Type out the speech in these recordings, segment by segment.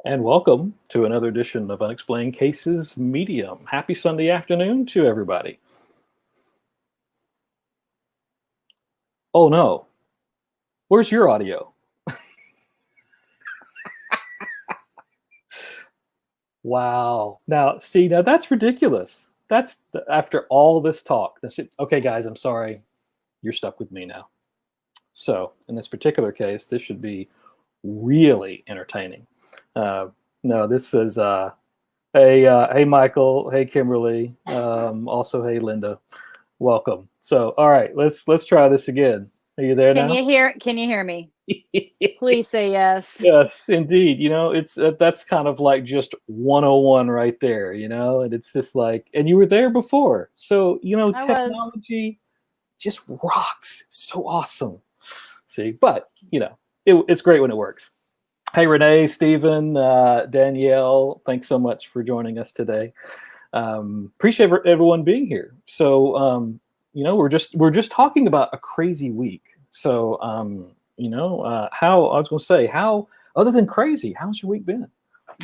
And welcome to another edition of Unexplained Cases Medium. Happy Sunday afternoon to everybody. Oh no, where's your audio? Wow. Now, see, now that's ridiculous. That's after all this talk. That's it. Okay, guys, I'm sorry. You're stuck with me now. So in this particular case, this should be really entertaining. No, this is hey Michael, hey Kimberly, also hey Linda, welcome. So all right, let's try this again. Are you there now? Can you hear me? Please say yes. Yes, indeed. You know, it's that's kind of like just 101 right there. You know, and it's just like, and you were there before, so you know, technology just rocks. It's so awesome. See, but you know, it's great when it works. Hey, Renee, Stephen, Danielle, thanks so much for joining us today. Appreciate everyone being here. So, you know, we're just talking about a crazy week. So, you know, how I was going to say, how other than crazy, how's your week been?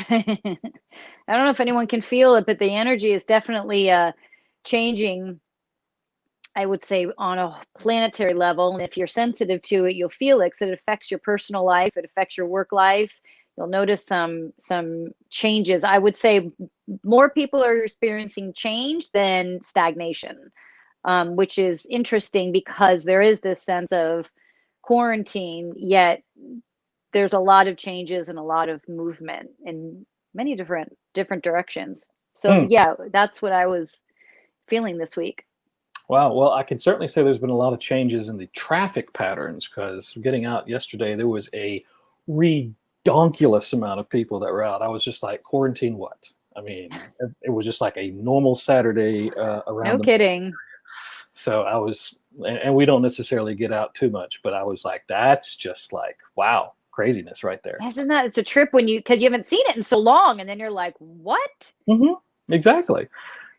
I don't know if anyone can feel it, but the energy is definitely changing. I would say on a planetary level, and if you're sensitive to it, you'll feel it because it affects your personal life, it affects your work life. You'll notice some changes. I would say more people are experiencing change than stagnation, which is interesting because there is this sense of quarantine, yet there's a lot of changes and a lot of movement in many different directions. So yeah, that's what I was feeling this week. Wow. Well, I can certainly say there's been a lot of changes in the traffic patterns because getting out yesterday, there was a redonkulous amount of people that were out. I was just like, quarantine what? I mean, it was just like a normal Saturday around. No kidding. So I was, and we don't necessarily get out too much, but I was like, that's just like, wow, craziness right there. Isn't that, it's a trip when because you haven't seen it in so long, and then you're like, what? Exactly.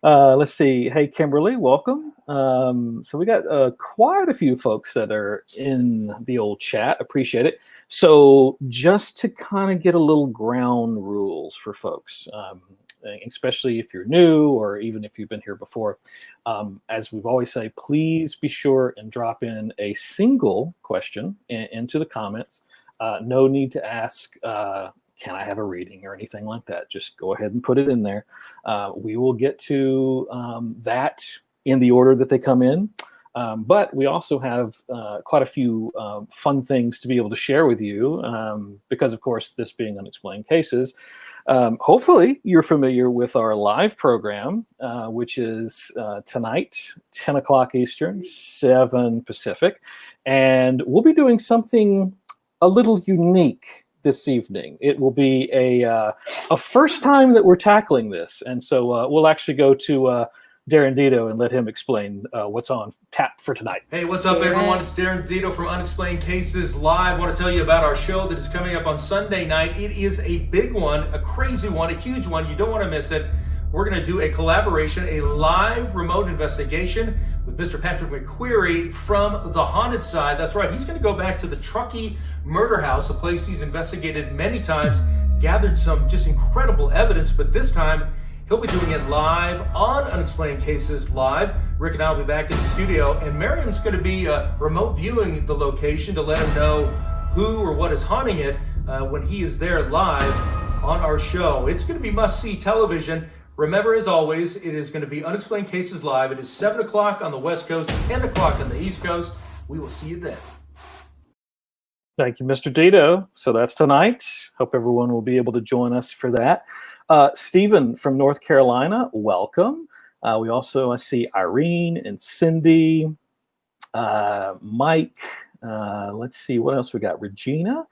Let's see. Hey, Kimberly, welcome. So we got quite a few folks that are in the old chat. Appreciate it. So just to kind of get a little ground rules for folks, especially if you're new or even if you've been here before, as we've always say, please be sure and drop in a single question into the comments. No need to ask, can I have a reading or anything like that? Just go ahead and put it in there. We will get to that in the order that they come in. But we also have quite a few fun things to be able to share with you because, of course, this being Unexplained Cases, hopefully you're familiar with our live program, which is tonight, 10 o'clock Eastern, 7 Pacific. And we'll be doing something a little unique this evening. It will be a first time that we're tackling this. And so we'll actually go to Darren Dito and let him explain what's on tap for tonight. Hey, what's up, everyone? It's Darren Dito from Unexplained Cases Live. I want to tell you about our show that is coming up on Sunday night. It is a big one, a crazy one, a huge one. You don't want to miss it. We're going to do a collaboration, a live remote investigation with Mr. Patrick McQuarrie from the haunted side. That's right. He's going to go back to the Truckee murder house, a place he's investigated many times, gathered some just incredible evidence, but this time he'll be doing it live on Unexplained Cases Live. Rick and I will be back in the studio, and Maryam's going to be remote viewing the location to let him know who or what is haunting it when he is there live on our show. It's going to be must-see television. Remember, as always, it is going to be Unexplained Cases Live. It is 7 o'clock on the West Coast, 10 o'clock on the East Coast. We will see you then. Thank you, Mr. Dito. So that's tonight. Hope everyone will be able to join us for that. Stephen from North Carolina, welcome. We also, I see Irene and Cindy, Mike. Let's see, what else we got? Regina,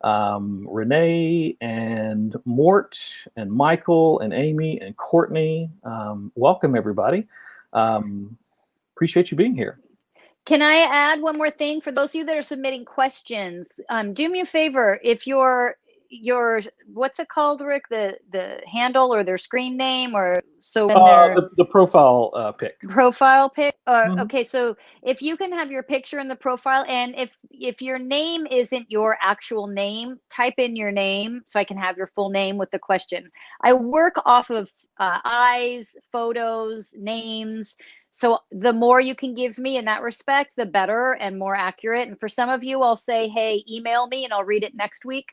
Renee, and Mort, and Michael, and Amy, and Courtney. Welcome, everybody. Appreciate you being here. Can I add one more thing for those of you that are submitting questions? Do me a favor, if you're your, what's it called, Rick? The handle or their screen name, or so when they're the profile pic. profile pic. Mhm. Okay, so if you can have your picture in the profile, and if your name isn't your actual name, type in your name so I can have your full name with the question. I work off of eyes, photos, names. So the more you can give me in that respect, the better and more accurate. And for some of you, I'll say, hey, email me and I'll read it next week,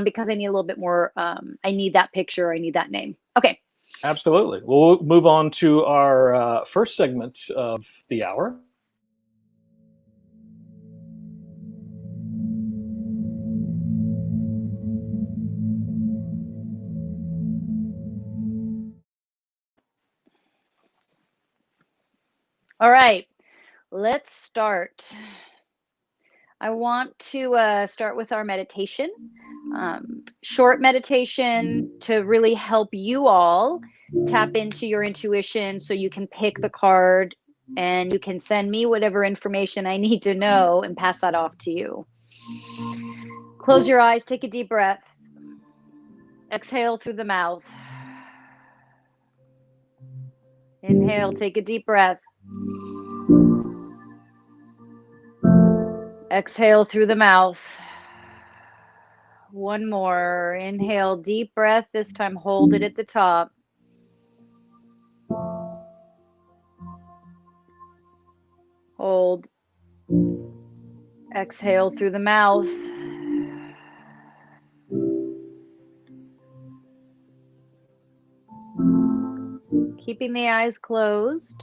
because I need a little bit more. I need that picture. I need that name. Okay. Absolutely. We'll move on to our first segment of the hour. All right, let's start. I want to start with our meditation. Short meditation to really help you all tap into your intuition so you can pick the card and you can send me whatever information I need to know and pass that off to you. Close your eyes, take a deep breath. Exhale through the mouth. Inhale, take a deep breath. Exhale through the mouth. One more. Inhale, deep breath. This time, hold it at the top. Hold. Exhale through the mouth. Keeping the eyes closed.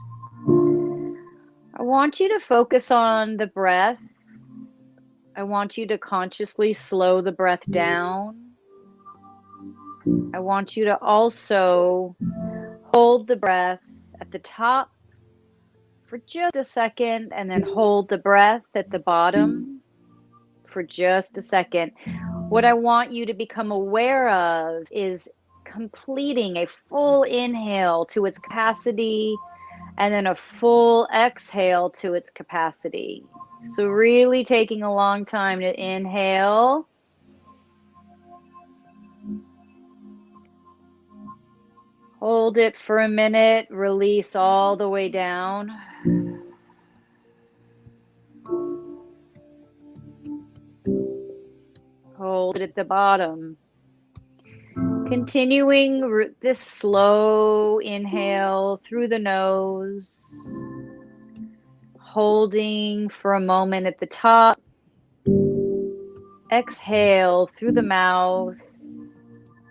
I want you to focus on the breath. I want you to consciously slow the breath down. I want you to also hold the breath at the top for just a second and then hold the breath at the bottom for just a second. What I want you to become aware of is completing a full inhale to its capacity and then a full exhale to its capacity. So really taking a long time to inhale. Hold it for a minute, release all the way down. Hold it at the bottom. Continuing this slow inhale through the nose. Holding for a moment at the top. Exhale through the mouth.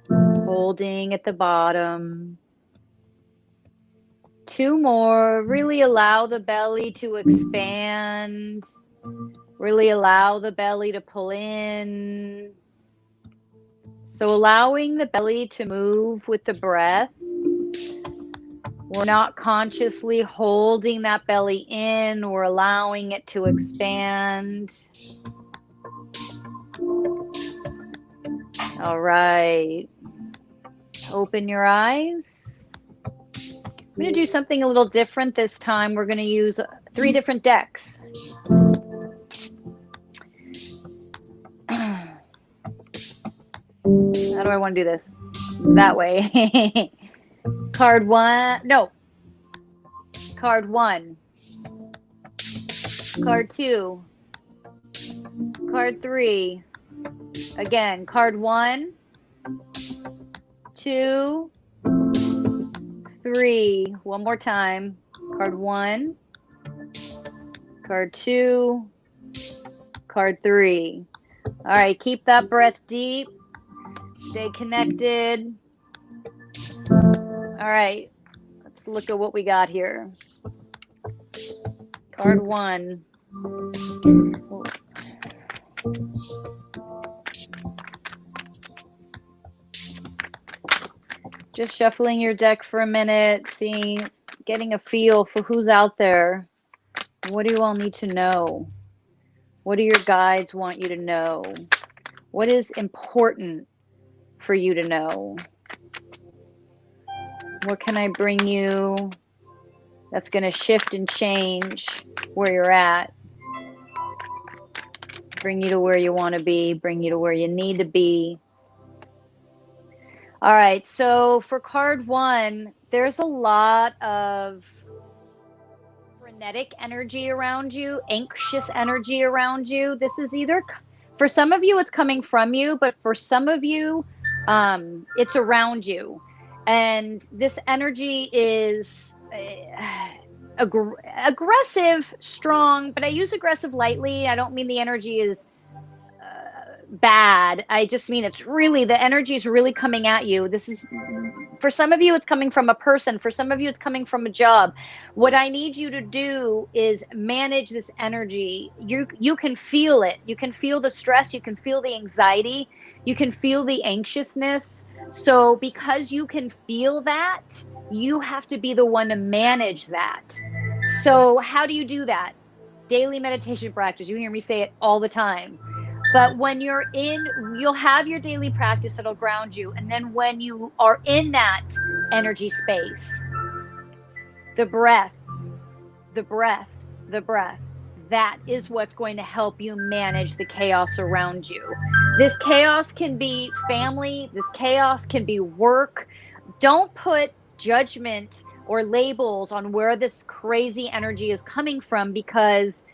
Holding at the bottom. Two more. Really allow the belly to expand. Really allow the belly to pull in. So allowing the belly to move with the breath. We're not consciously holding that belly in. We're allowing it to expand. All right. Open your eyes. I'm going to do something a little different this time. We're going to use 3 different decks. How do I want to do this? That way. Card 1. No. Card 1. Card 2. Card 3. Again, card 1, 2, 3. One more time. Card 1, card 2, card 3. All right, keep that breath deep. Stay connected. All right, let's look at what we got here. Card 1. Just shuffling your deck for a minute, getting a feel for who's out there. What do you all need to know? What do your guides want you to know? What is important for you to know? What can I bring you that's going to shift and change where you're at? Bring you to where you want to be, bring you to where you need to be. All right. So for card one, there's a lot of frenetic energy around you, anxious energy around you. This is either, for some of you, it's coming from you, but for some of you, it's around you. And this energy is aggressive, strong, but I use aggressive lightly. I don't mean the energy is bad. I just mean it's really, the energy is really coming at you. This is, for some of you, it's coming from a person. For some of you, it's coming from a job. What I need you to do is manage this energy. You can feel it. You can feel the stress. You can feel the anxiety. You can feel the anxiousness. So because you can feel that, you have to be the one to manage that. So how do you do that? Daily meditation practice. You hear me say it all the time. But when you're in, you'll have your daily practice that'll ground you. And then when you are in that energy space, the breath, the breath, the breath, that is what's going to help you manage the chaos around you. This chaos can be family, this chaos can be work. Don't put judgment or labels on where this crazy energy is coming from, because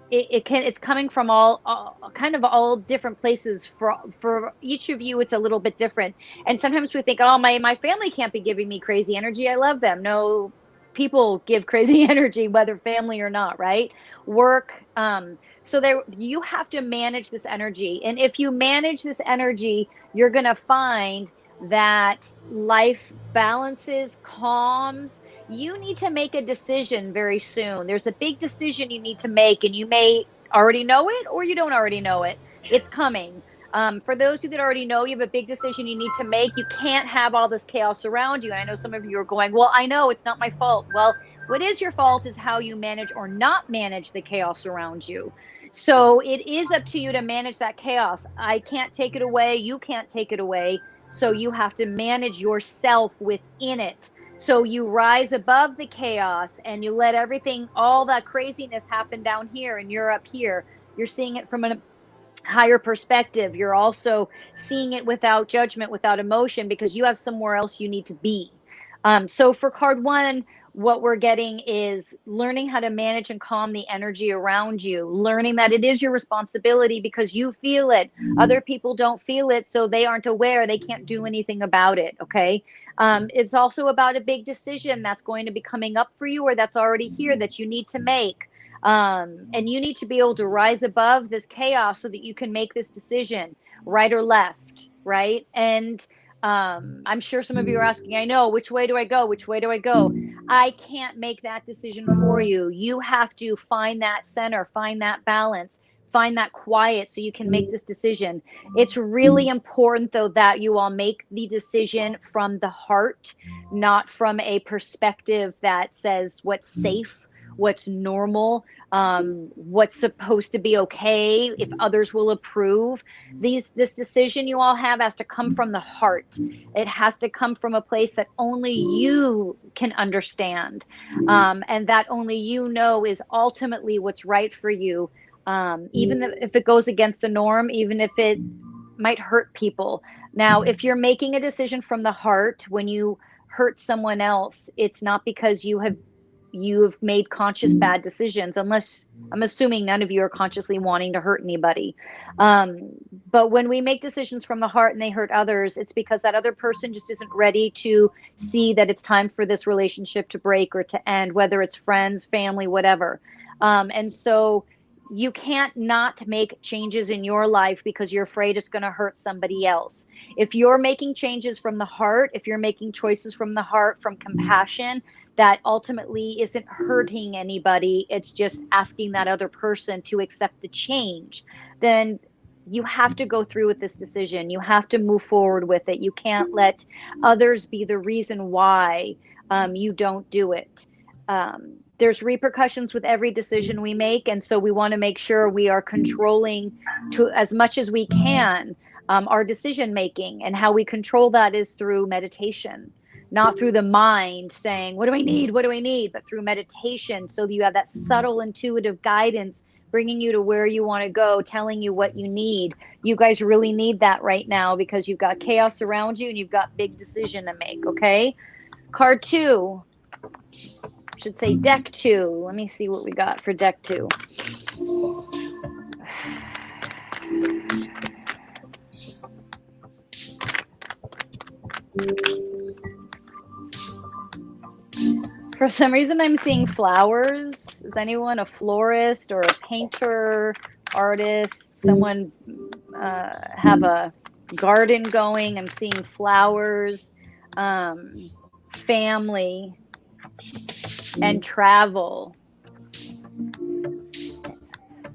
it's coming from all kind of all different places. For each of you, it's a little bit different. And sometimes we think, oh, my family can't be giving me crazy energy, I love them. No, people give crazy energy, whether family or not, right? Work. So there, you have to manage this energy. And if you manage this energy, you're going to find that life balances, calms. You need to make a decision very soon. There's a big decision you need to make, and you may already know it or you don't already know it. It's coming. For those of you that already know, you have a big decision you need to make. You can't have all this chaos around you. And I know some of you are going, well, I know it's not my fault. Well, what is your fault is how you manage or not manage the chaos around you. So it is up to you to manage that chaos. I can't take it away. You can't take it away. So you have to manage yourself within it. So you rise above the chaos and you let everything, all that craziness happen down here, and you're up here. You're seeing it from a higher perspective. You're also seeing it without judgment, without emotion, because you have somewhere else you need to be. So for card one, what we're getting is learning how to manage and calm the energy around you, learning that it is your responsibility because you feel it. Other people don't feel it, so they aren't aware. They can't do anything about it. Okay. It's also about a big decision that's going to be coming up for you, or that's already here, that you need to make. And you need to be able to rise above this chaos so that you can make this decision, right or left, right? And I'm sure some of you are asking, I know, which way do I go? Which way do I go? I can't make that decision for you. You have to find that center, find that balance, find that quiet so you can make this decision. It's really important, though, that you all make the decision from the heart, not from a perspective that says what's safe, what's normal, what's supposed to be okay, if others will approve. This decision you all have has to come from the heart. It has to come from a place that only you can understand, and that only you know is ultimately what's right for you, even if it goes against the norm, even if it might hurt people. Now, if you're making a decision from the heart, when you hurt someone else, it's not because you have made conscious bad decisions, unless, I'm assuming none of you are consciously wanting to hurt anybody. But when we make decisions from the heart and they hurt others, it's because that other person just isn't ready to see that it's time for this relationship to break or to end, whether it's friends, family, whatever. And so you can't not make changes in your life because you're afraid it's going to hurt somebody else. If you're making changes from the heart, if you're making choices from the heart, from compassion, that ultimately isn't hurting anybody, it's just asking that other person to accept the change, then you have to go through with this decision. You have to move forward with it. You can't let others be the reason why you don't do it. There's repercussions with every decision we make, and so we want to make sure we are controlling, to as much as we can, our decision making. And how we control that is through meditation, not through the mind saying, what do I need? What do I need? But through meditation, so that you have that subtle intuitive guidance bringing you to where you want to go, telling you what you need. You guys really need that right now because you've got chaos around you and you've got big decision to make, okay? Card 2, should say deck 2. Let me see what we got for deck 2. For some reason, I'm seeing flowers. Is anyone a florist or a painter, artist? Someone have a garden going? I'm seeing flowers, family, and travel.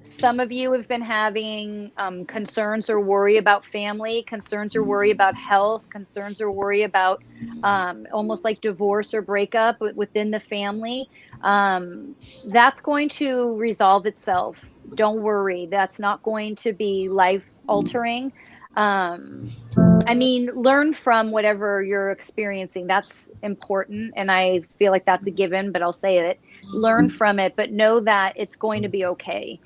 Some of you have been having concerns or worry about family, concerns or worry about health, concerns or worry about almost like divorce or breakup within the family. That's going to resolve itself. Don't worry. That's not going to be life altering. I mean, learn from whatever you're experiencing. That's important. And I feel like that's a given, but I'll say it. Learn from it, but know that it's going to be okay.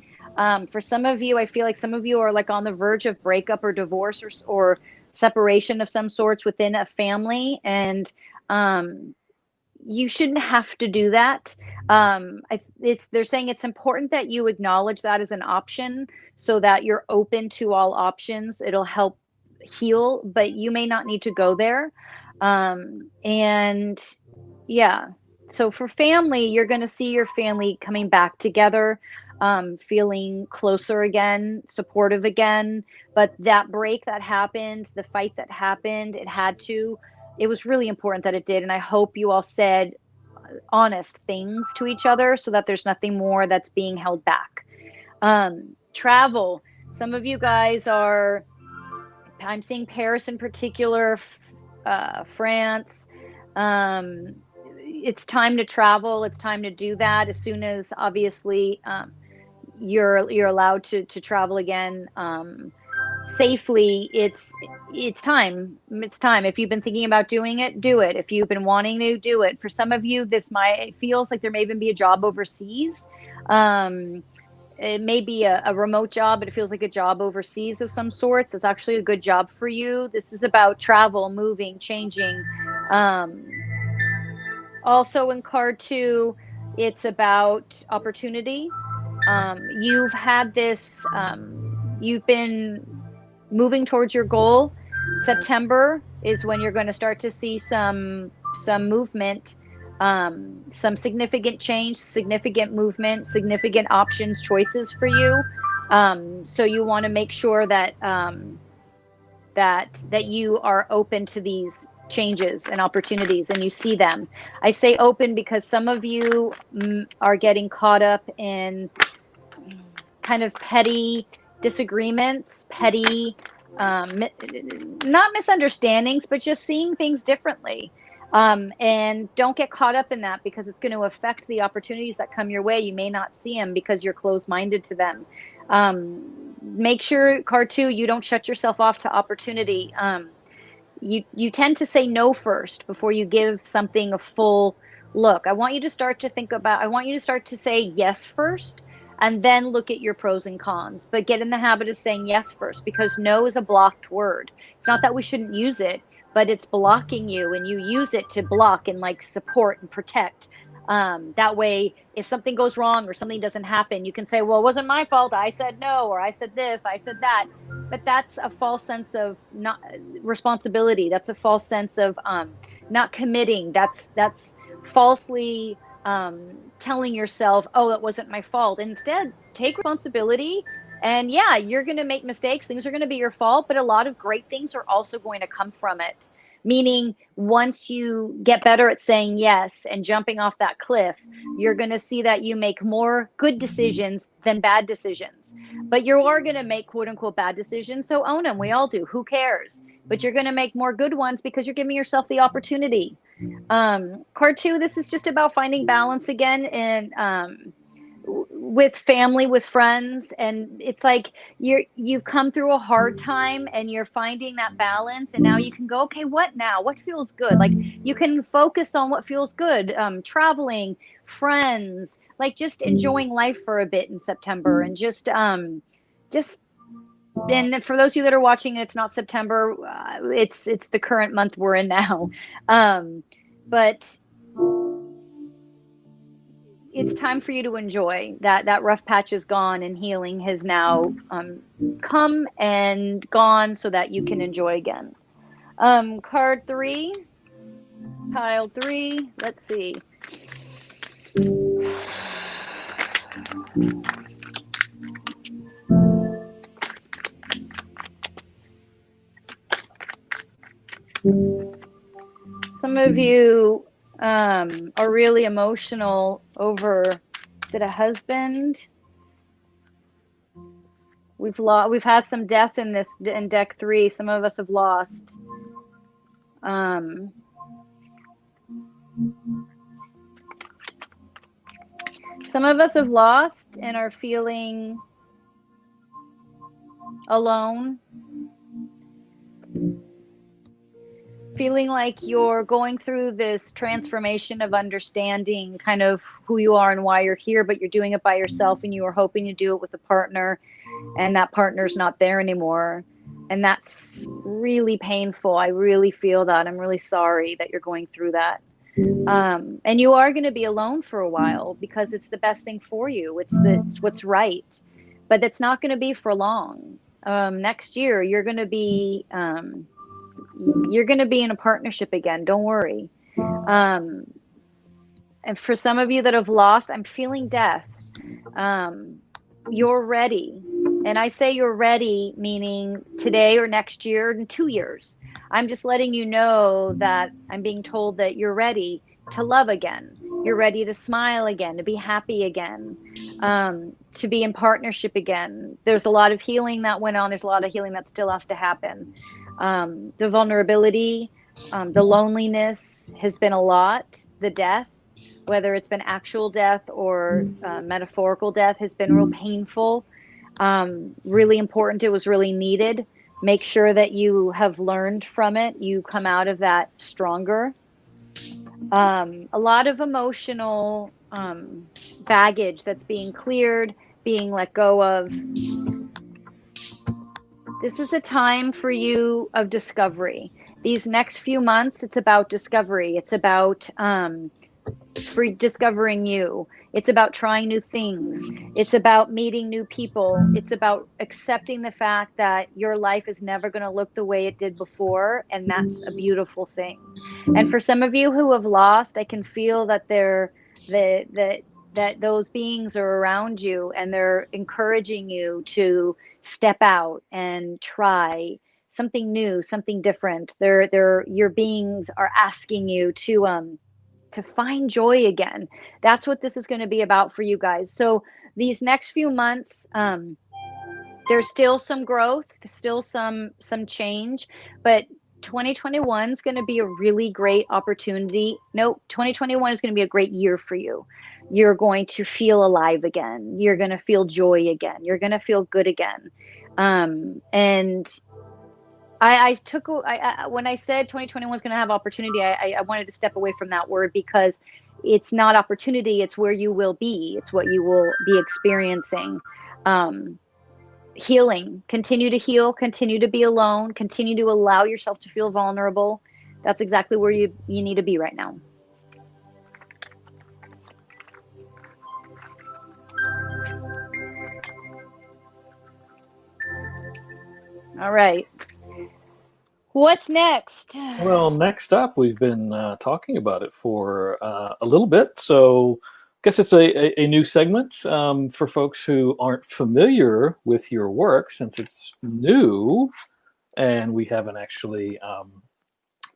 For some of you, I feel like some of you are like on the verge of breakup or divorce or separation of some sorts within a family. And you shouldn't have to do that. They're saying it's important that you acknowledge that as an option so that you're open to all options. It'll help heal, but you may not need to go there. And yeah, so for family, you're going to see your family coming back together, feeling closer again, supportive again. But that break that happened, the fight that happened, it was really important that it did. And I hope you all said honest things to each other so that there's nothing more that's being held back. Travel. Some of you guys I'm seeing Paris in particular, France. It's time to travel. It's time to do that as soon as obviously you're allowed to travel again safely. It's time. It's time. If you've been thinking about doing it, do it. If you've been wanting to, do it. For some of you, it feels like there may even be a job overseas. It may be a remote job, but it feels like a job overseas of some sorts. It's actually a good job for you. This is about travel, moving, changing. Also in card 2, it's about opportunity. You've had this, you've been moving towards your goal. September is when you're going to start to see some movement, some significant change, significant movement, significant options, choices for you. So you want to make sure that that you are open to these changes and opportunities and you see them. I say open because some of you are getting caught up in kind of petty disagreements, petty not misunderstandings, but just seeing things differently. And don't get caught up in that because it's going to affect the opportunities that come your way. You may not see them because you're closed-minded to them. Make sure, card 2, you don't shut yourself off to opportunity. You tend to say no first before you give something a full look. I want you to start to say yes first and then look at your pros and cons, but get in the habit of saying yes first because no is a blocked word. It's not that we shouldn't use it, but it's blocking you and you use it to block and like support and protect. That way, if something goes wrong or something doesn't happen, you can say, well, it wasn't my fault. I said no, or I said this, I said that. But that's a false sense of not responsibility. That's a false sense of not committing. That's falsely telling yourself, oh, it wasn't my fault. Instead, take responsibility. And yeah, you're going to make mistakes. Things are going to be your fault, but a lot of great things are also going to come from it. Meaning, once you get better at saying yes and jumping off that cliff, you're going to see that you make more good decisions than bad decisions. But you are going to make quote unquote bad decisions. So own them. We all do. Who cares? But you're going to make more good ones because you're giving yourself the opportunity. Card 2, this is just about finding balance again. And with family, with friends, and it's like you've come through a hard time and you're finding that balance, and now you can go, okay, what now? What feels good? Like you can focus on what feels good. Traveling, friends, like just enjoying life for a bit in September, and just and for those of you that are watching, it's not September, it's the current month we're in now. But it's time for you to enjoy that rough patch is gone, and healing has now come and gone, so that you can enjoy again. Card 3, pile 3. Let's see. Some of you are really emotional over, is it a husband? We've had some death in deck 3. Some of us have lost. Some of us have lost and are feeling alone. Feeling like you're going through this transformation of understanding kind of who you are and why you're here, but you're doing it by yourself, and you were hoping to do it with a partner, and that partner's not there anymore. And that's really painful. I really feel that. I'm really sorry that you're going through that. And you are going to be alone for a while, because it's the best thing for you. It's what's right, but it's not going to be for long. Next year, you're going to be in a partnership again. Don't worry. And for some of you that have lost, I'm feeling death. You're ready. And I say you're ready, meaning today or next year, in 2 years. I'm just letting you know that I'm being told that you're ready to love again. You're ready to smile again, to be happy again, to be in partnership again. There's a lot of healing that went on. There's a lot of healing that still has to happen. The vulnerability, the loneliness has been a lot. The death, whether it's been actual death or metaphorical death, has been real painful. Really important. It was really needed. Make sure that you have learned from it. You come out of that stronger. A lot of emotional baggage that's being cleared, being let go of. This is a time for you of discovery. These next few months, it's about discovery. It's about discovering you. It's about trying new things. It's about meeting new people. It's about accepting the fact that your life is never going to look the way it did before, and that's a beautiful thing. And for some of you who have lost, I can feel that that those beings are around you, and they're encouraging you to step out and try something new, something different. Your beings are asking you to find joy again. That's what this is going to be about for you guys. So these next few months, there's still some growth, still some change, but 2021 is going to be a really great opportunity. No, 2021 is going to be a great year for you. You're going to feel alive again. You're going to feel joy again. You're going to feel good again. And when I said 2021 was going to have opportunity, I wanted to step away from that word, because it's not opportunity. It's where you will be. It's what you will be experiencing. Healing, continue to heal, continue to be alone, continue to allow yourself to feel vulnerable. That's exactly where you need to be right now. All right. What's next? Well, next up, we've been talking about it for a little bit, so I guess it's a new segment for folks who aren't familiar with your work, since it's new and we haven't actually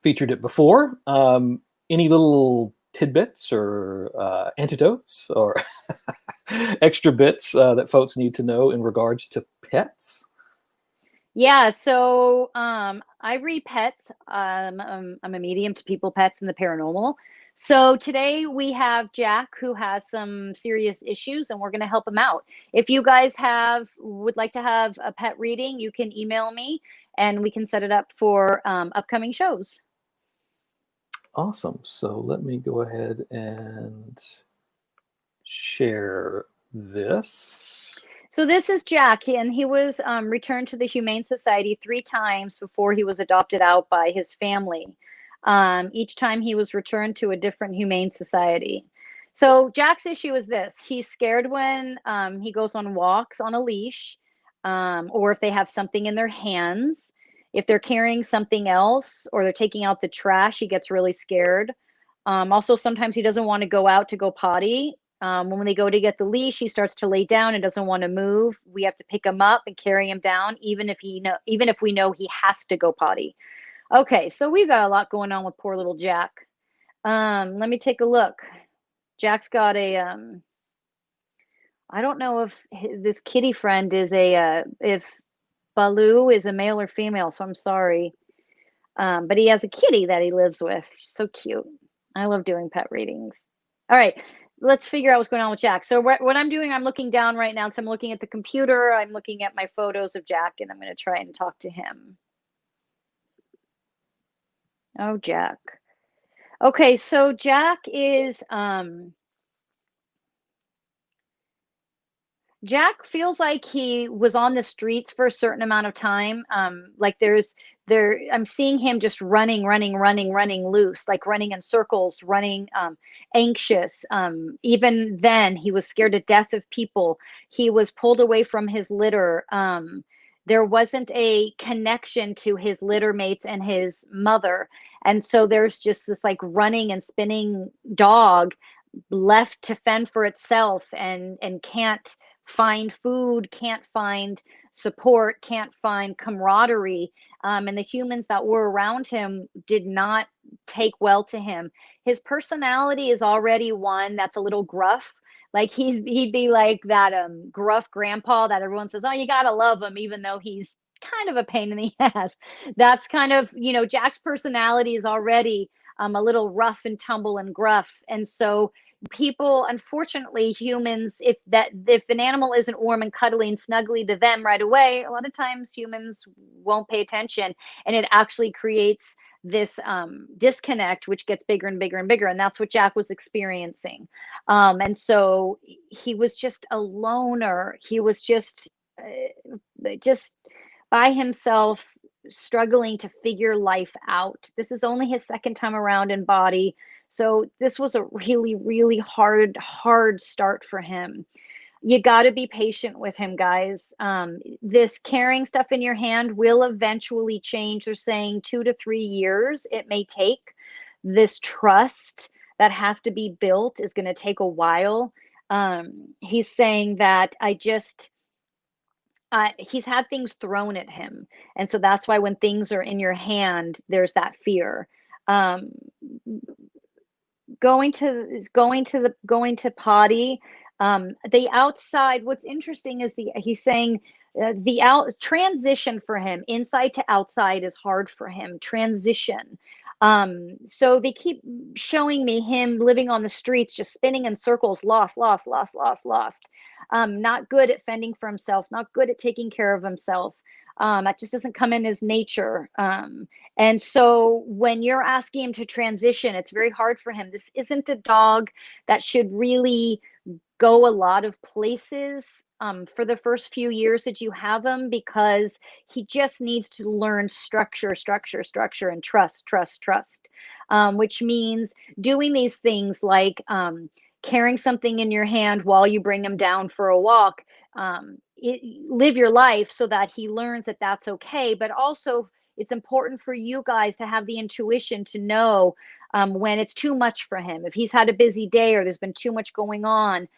featured it before. Any little tidbits or antidotes or extra bits that folks need to know in regards to pets? Yeah, so I read pets. I'm a medium to people, pets, and the paranormal. So today we have Jack, who has some serious issues, and we're going to help him out. If you guys would like to have a pet reading, you can email me and we can set it up for upcoming shows. Awesome. So let me go ahead and share this. So this is Jack, and he was returned to the Humane Society 3 times before he was adopted out by his family. Each time he was returned to a different Humane Society. So Jack's issue is this: he's scared when he goes on walks on a leash, or if they have something in their hands. If they're carrying something else or they're taking out the trash, he gets really scared. Also, sometimes he doesn't want to go out to go potty. When they go to get the leash, he starts to lay down and doesn't want to move. We have to pick him up and carry him down, even if we know he has to go potty. Okay, so we've got a lot going on with poor little Jack. Let me take a look. Jack's got a I don't know if this kitty friend is if Baloo is a male or female, so I'm sorry. But he has a kitty that he lives with. She's so cute. I love doing pet readings. All right, let's figure out what's going on with Jack. So what I'm doing, I'm looking down right now. So I'm looking at the computer. I'm looking at my photos of Jack, and I'm going to try and talk to him. Oh, Jack. Okay, so Jack is Jack feels like he was on the streets for a certain amount of time. Like I'm seeing him just running loose, like running in circles, running anxious. Even then, he was scared to death of people. He was pulled away from his litter. There wasn't a connection to his litter mates and his mother. And so there's just this like running and spinning dog left to fend for itself and can't find food, can't find support, can't find camaraderie. And the humans that were around him did not take well to him. His personality is already one that's a little gruff. Like he'd be like that gruff grandpa that everyone says, oh, you gotta love him, even though he's kind of a pain in the ass. That's kind of, Jack's personality is already a little rough and tumble and gruff. And so people, unfortunately, humans, if an animal isn't warm and cuddly and snuggly to them right away, a lot of times humans won't pay attention, and it actually creates this disconnect, which gets bigger and bigger and bigger. And that's what Jack was experiencing. And so he was just a loner. He was just by himself, struggling to figure life out. This is only his second time around in body. So this was a really, really hard start for him. You got to be patient with him, guys. This carrying stuff in your hand will eventually change. They're saying 2 to 3 years it may take. This trust that has to be built is going to take a while. He's saying that he's had things thrown at him. And so that's why when things are in your hand, there's that fear. Going to potty. The outside, what's interesting is he's saying the transition for him, inside to outside, is hard for him. Transition. So they keep showing me him living on the streets, just spinning in circles, lost. Not good at fending for himself, not good at taking care of himself. That just doesn't come in his nature. And so when you're asking him to transition, it's very hard for him. This isn't a dog that should really go a lot of places for the first few years that you have him, because he just needs to learn structure, and trust, which means doing these things like carrying something in your hand while you bring him down for a walk. Live your life so that he learns that that's okay. But also, it's important for you guys to have the intuition to know when it's too much for him. If he's had a busy day or there's been too much going on,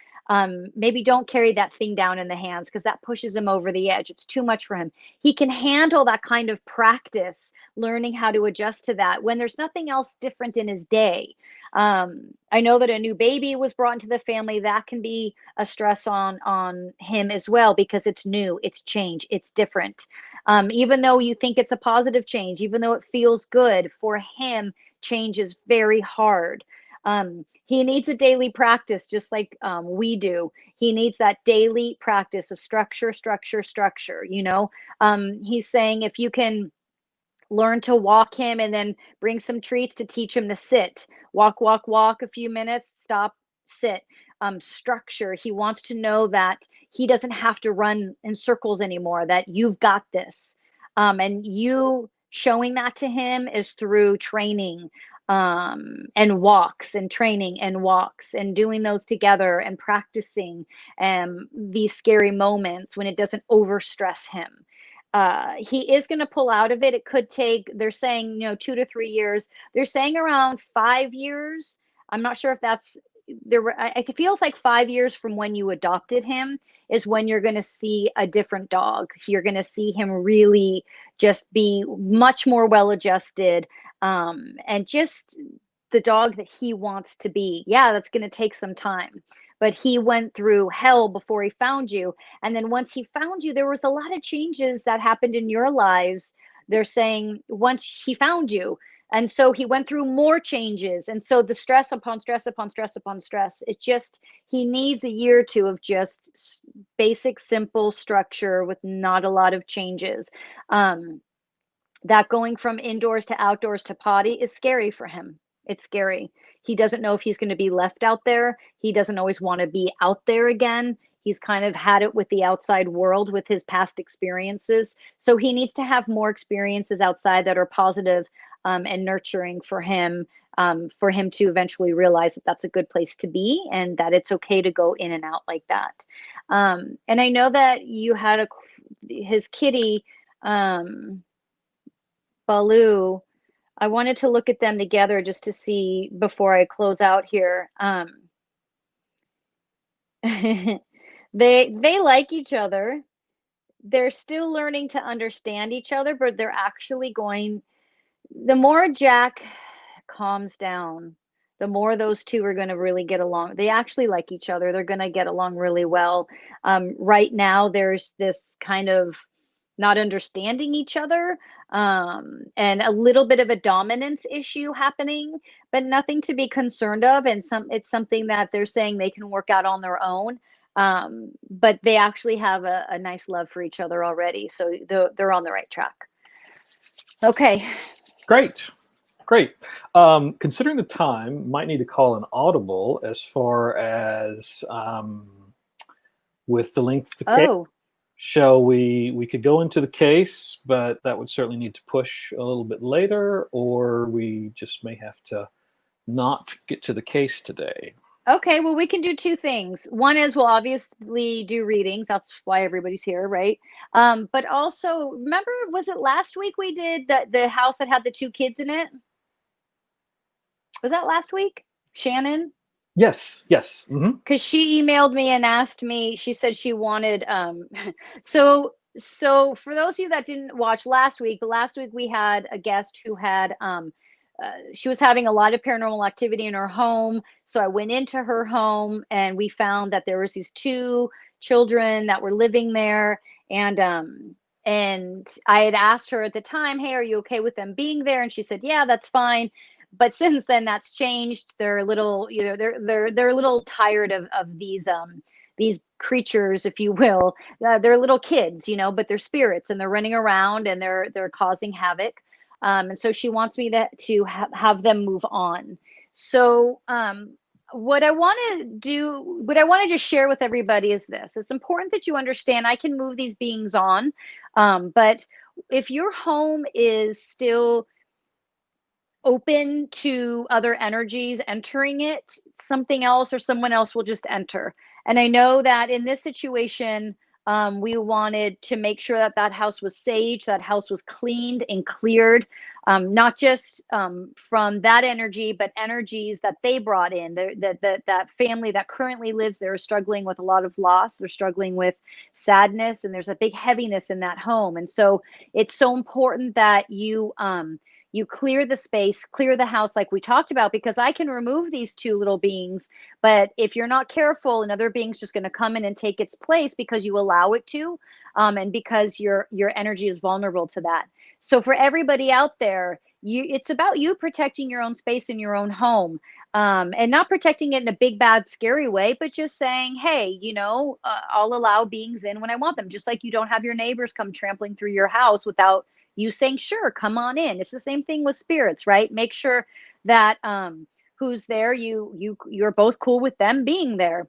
maybe don't carry that thing down in the hands, because that pushes him over the edge. It's too much for him. He can handle that kind of practice, learning how to adjust to that when there's nothing else different in his day. I know that a new baby was brought into the family. That can be a stress on him as well, because it's new, it's change, it's different. Even though you think it's a positive change, even though it feels good, for him, change is very hard. He needs a daily practice, just like we do. He needs that daily practice of structure, structure, structure. He's saying if you can learn to walk him and then bring some treats to teach him to sit, walk, walk, walk a few minutes, stop, sit. Structure. He wants to know that he doesn't have to run in circles anymore, that you've got this. And you showing that to him is through training, and walks and training and walks and doing those together and practicing these scary moments when it doesn't overstress him. He is going to pull out of it. It could take, they're saying, 2 to 3 years. They're saying around 5 years. I'm not sure if that's there. It feels like 5 years from when you adopted him is when you're going to see a different dog. You're going to see him really just be much more well adjusted, and just the dog that he wants to be. Yeah, that's going to take some time. But he went through hell before he found you. And then once he found you, there was a lot of changes that happened in your lives. They're saying once he found you. And so he went through more changes. And so the stress upon stress upon stress upon stress, it's just, he needs a year or two of just basic, simple structure with not a lot of changes. That going from indoors to outdoors to potty is scary for him. It's scary. He doesn't know if he's going to be left out there. He doesn't always want to be out there again. He's kind of had it with the outside world with his past experiences. So he needs to have more experiences outside that are positive, and nurturing for him to eventually realize that that's a good place to be and that it's okay to go in and out like that. And I know that you had his kitty, Baloo. I wanted to look at them together just to see before I close out here. They like each other. They're still learning to understand each other, but they're actually the more Jack calms down, the more those two are going to really get along. They actually like each other. They're going to get along really well. Right now, there's this kind of not understanding each other, and a little bit of a dominance issue happening, but nothing to be concerned of. And it's something that they're saying they can work out on their own. But they actually have a nice love for each other already. So they're on the right track. Okay. Great. Considering the time, might need to call an audible as far as with the length of the case. Shall we could go into the case, but that would certainly need to push a little bit later, or we just may have to not get to the case today. Okay, well, we can do two things. One is we'll obviously do readings. That's why everybody's here, right? But also, remember, was it last week we did the house that had the 2 kids in it? Was that last week? Shannon? Yes. Because she emailed me and asked me, she said she wanted, so for those of you that didn't watch last week we had a guest who had, she was having a lot of paranormal activity in her home. So I went into her home and we found that there was these 2 children that were living there. And I had asked her at the time, hey, are you okay with them being there? And she said, yeah, that's fine. But since then that's changed. They're a little, they're a little tired of these creatures, if you will. They're little kids, but they're spirits and they're running around and they're causing havoc. And so she wants me to have them move on. So what I want to just share with everybody is this. It's important that you understand I can move these beings on. But if your home is still open to other energies entering it, something else or someone else will just enter. And I know that in this situation, we wanted to make sure that house was saged, that house was cleaned and cleared, not just from that energy, but energies that they brought in. That family that currently lives there is struggling with a lot of loss. They're struggling with sadness, and there's a big heaviness in that home. And so it's so important that you clear the space, clear the house like we talked about, because I can remove these 2 little beings, but if you're not careful, another being's just going to come in and take its place because you allow it to, and because your energy is vulnerable to that. So for everybody out there, it's about you protecting your own space in your own home. And not protecting it in a big, bad, scary way, but just saying, hey, I'll allow beings in when I want them. Just like you don't have your neighbors come trampling through your house without you saying, sure, come on in. It's the same thing with spirits, right? Make sure that who's there, you're both cool with them being there.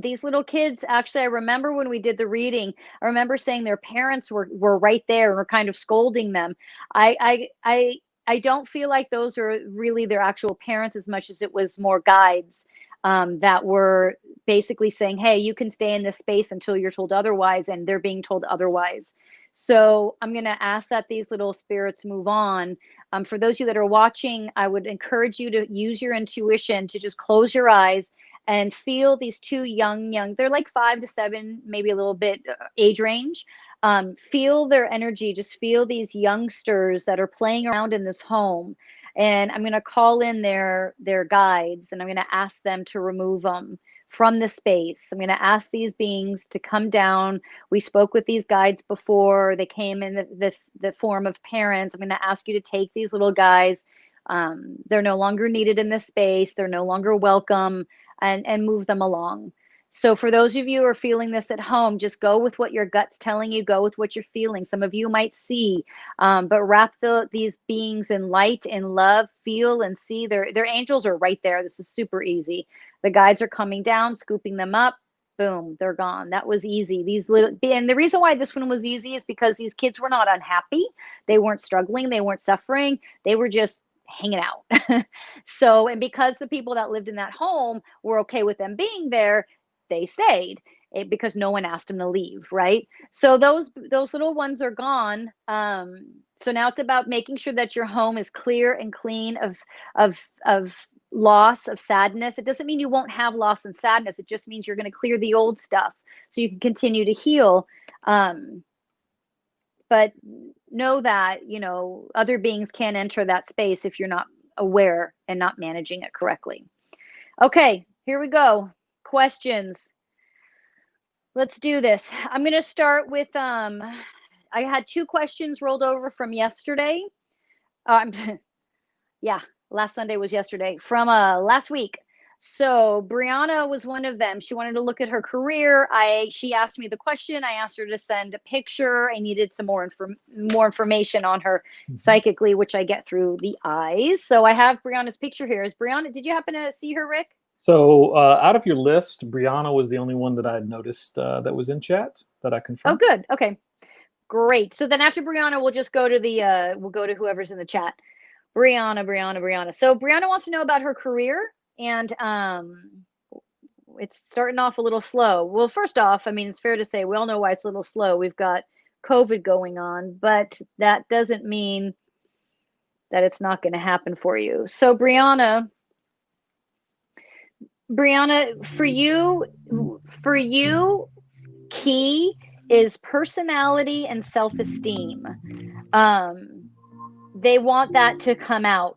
These little kids, actually, I remember when we did the reading, I remember saying their parents were right there and were kind of scolding them. I don't feel like those are really their actual parents as much as it was more guides that were basically saying, hey, you can stay in this space until you're told otherwise, and they're being told otherwise. So I'm going to ask that these little spirits move on. For those of you that are watching, I would encourage you to use your intuition to just close your eyes and feel these two young, they're like 5 to 7, maybe a little bit age range. Feel their energy, just feel these youngsters that are playing around in this home. And I'm going to call in their guides, and I'm going to ask them to remove them from the space. I'm going to ask these beings to come down. We spoke with these guides before. They came in the form of parents. I'm going to ask you to take these little guys. They're no longer needed in this space. They're no longer welcome, and move them along. So for those of you who are feeling this at home, just go with what your gut's telling you, go with what you're feeling. Some of you might see, but wrap these beings in light and love, feel and see. Their angels are right there. This is super easy. The guides are coming down, scooping them up. Boom, they're gone. That was easy. And the reason why this one was easy is because these kids were not unhappy. They weren't struggling. They weren't suffering. They were just hanging out. So, and because the people that lived in that home were okay with them being there, they stayed because no one asked them to leave, right? So those little ones are gone. So now it's about making sure that your home is clear and clean of loss, of sadness. It doesn't mean you won't have loss and sadness. It just means you're going to clear the old stuff so you can continue to heal. But know that, other beings can enter that space if you're not aware and not managing it correctly. Okay, here we go. Questions. Let's do this. I'm going to start with, I had 2 questions rolled over from yesterday. Yeah, last Sunday was yesterday, from last week. So Brianna was one of them. She wanted to look at her career. She asked me the question. I asked her to send a picture. I needed some more information on her psychically, which I get through the eyes. So I have Brianna's picture here. Did you happen to see her, Rick? So out of your list, Brianna was the only one that I had noticed that was in chat that I confirmed. Oh, good. Okay, great. So then after Brianna, we'll just go to we'll go to whoever's in the chat. Brianna. So Brianna wants to know about her career, and it's starting off a little slow. Well, first off, I mean, it's fair to say we all know why it's a little slow. We've got COVID going on, but that doesn't mean that it's not going to happen for you. So Brianna, for you, key is personality and self-esteem. They want that to come out.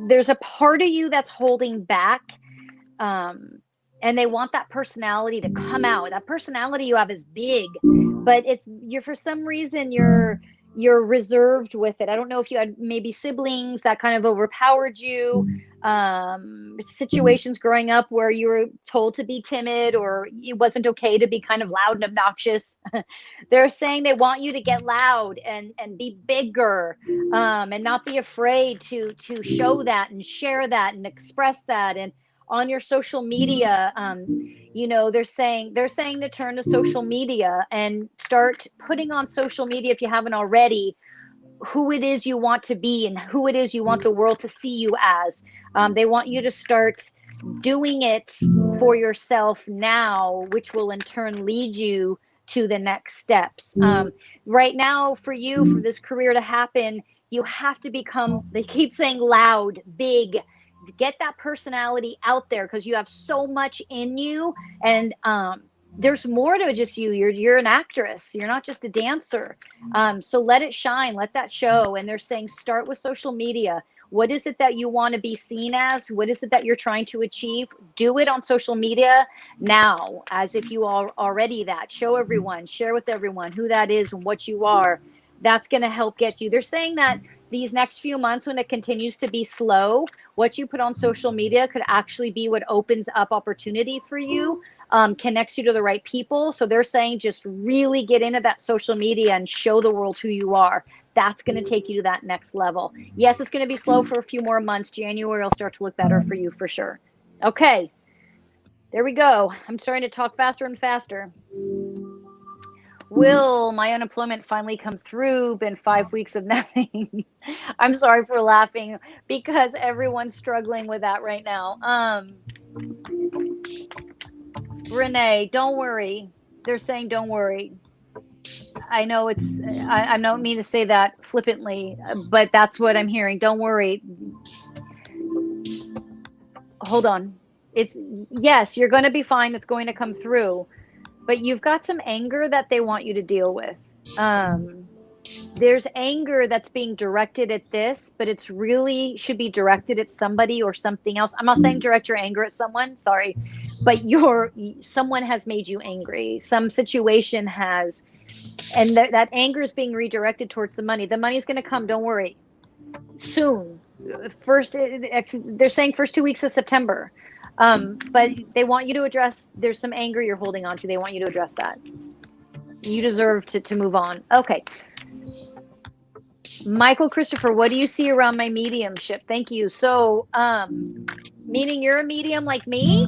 There's a part of you that's holding back, and they want that personality to come out. That personality you have is big, but for some reason you're reserved with it. I don't know if you had maybe siblings that kind of overpowered you, situations growing up where you were told to be timid, or it wasn't okay to be kind of loud and obnoxious. They're saying they want you to get loud and be bigger, and not be afraid to show that and share that and express that. And on your social media, they're saying to turn to social media and start putting on social media, if you haven't already, who it is you want to be and who it is you want the world to see you as. They want you to start doing it for yourself now, which will in turn lead you to the next steps. Right now, for this career to happen, you have to become, they keep saying, loud, big. Get that personality out there, because you have so much in you, and there's more to just you. You're an actress. You're not just a dancer. So let it shine. Let that show. And they're saying start with social media. What is it that you want to be seen as? What is it that you're trying to achieve? Do it on social media now, as if you are already that. Show everyone, share with everyone who that is and what you are. That's going to help get you. They're saying that these next few months, when it continues to be slow, what you put on social media could actually be what opens up opportunity for you, connects you to the right people. So they're saying just really get into that social media and show the world who you are. That's going to take you to that next level. Yes, it's going to be slow for a few more months. January will start to look better for you for sure. Okay, there we go. I'm starting to talk faster and faster. Will my unemployment finally come through? Been 5 weeks of nothing. I'm sorry for laughing because everyone's struggling with that right now. Renee, don't worry. They're saying don't worry. I know I don't mean to say that flippantly, but that's what I'm hearing. Don't worry. Hold on. Yes, you're going to be fine. It's going to come through. But you've got some anger that they want you to deal with. There's anger that's being directed at this, but it's really should be directed at somebody or something else. I'm not saying direct your anger at someone, sorry, but someone has made you angry. Some situation has, and that anger is being redirected towards the money. The money's going to come, don't worry. Soon. They're saying first 2 weeks of September. But they want you to address, there's some anger you're holding on to. They want you to address that. You deserve to move on. Okay. Michael Christopher, what do you see around my mediumship? Thank you. So, meaning you're a medium like me?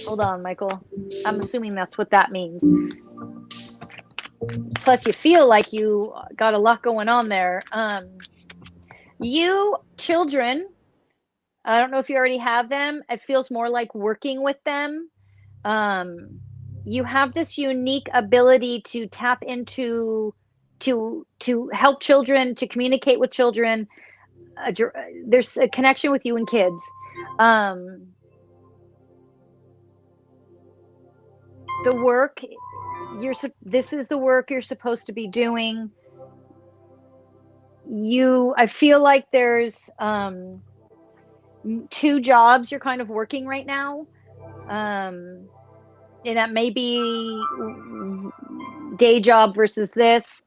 Hold on, Michael. I'm assuming that's what that means. Plus, you feel like you got a lot going on there. You children, I don't know if you already have them. It feels more like working with them. You have this unique ability to tap into, to help children, to communicate with children. There's a connection with you and kids. The work this is the work you're supposed to be doing. I feel like there's 2 jobs you're kind of working right now. And that may be day job versus this.